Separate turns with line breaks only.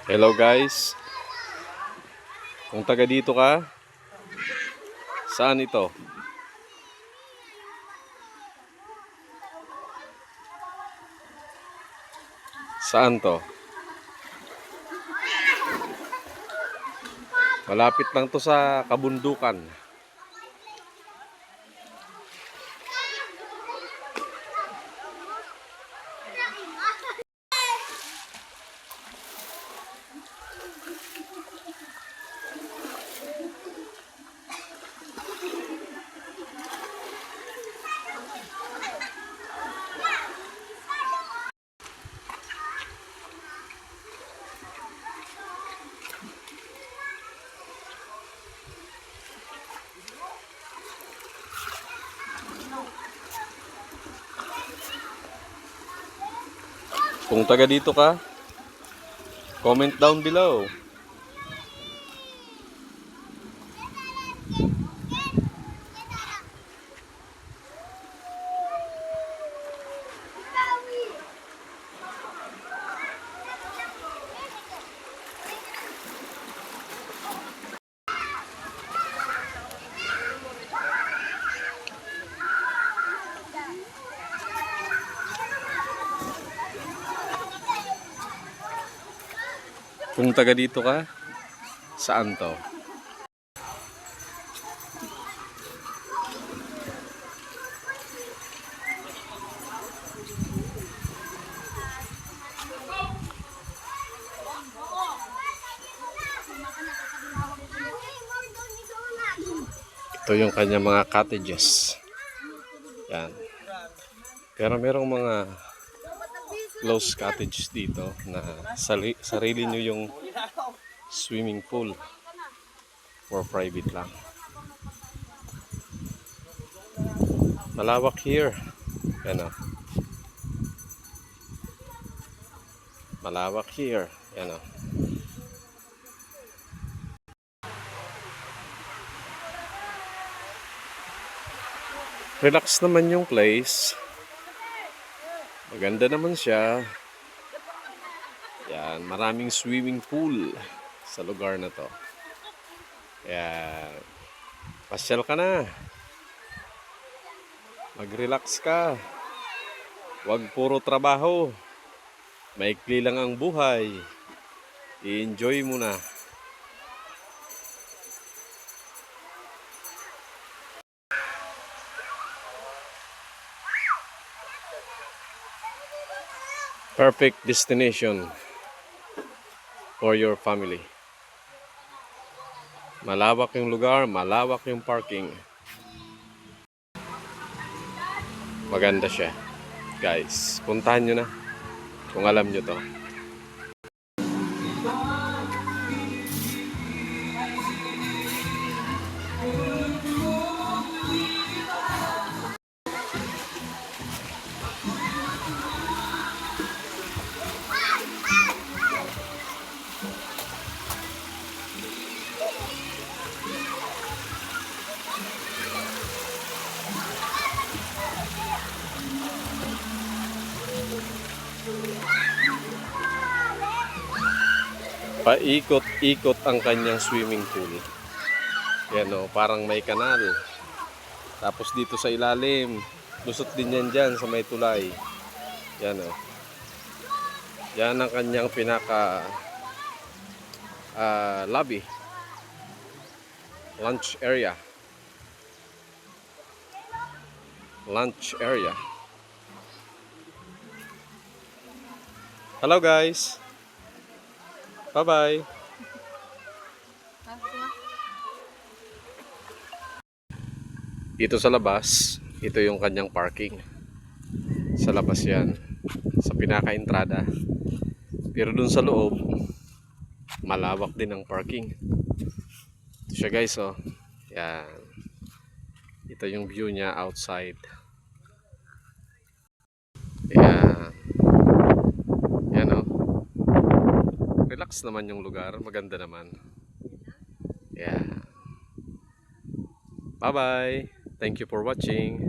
Hello guys, kung taga dito ka, saan ito? Saan to? Malapit lang to sa kabundukan. Kung taga dito ka, comment down below. Kung taga dito ka, saan to? Ito yung kanyang mga cottages. Yan. Pero merong mga close cottage dito na sarili nyo yung swimming pool for private lang. Malawak here. Yan o. Malawak here. Yan o. Relax naman yung place. Maganda naman siya. Yan, maraming swimming pool sa lugar na to. Yan. Pasyal ka na. Mag-relax ka. Huwag puro trabaho. Maikli lang ang buhay. I-enjoy mo na. Perfect destination for your family. Malawak yung lugar, malawak yung parking. Maganda siya. Guys, puntahan nyo na kung alam nyo to. Paikot-ikot ang kanyang swimming pool. Yan o, parang may kanal. Tapos dito sa ilalim, lusot din yan dyan sa may tulay. Yan o. Yan ang kanyang pinaka lobby. Lunch area. Lunch area. Hello guys. Bye-bye. Dito sa labas, ito yung kanyang parking. Sa labas yan. Sa pinaka-entrada. Pero dun sa loob, malawak din ang parking. Ito siya guys, oh. Yan. Ito yung view niya outside. Yan. Yan, oh. Relax naman yung lugar. Maganda naman. Yeah. Bye-bye. Thank you for watching.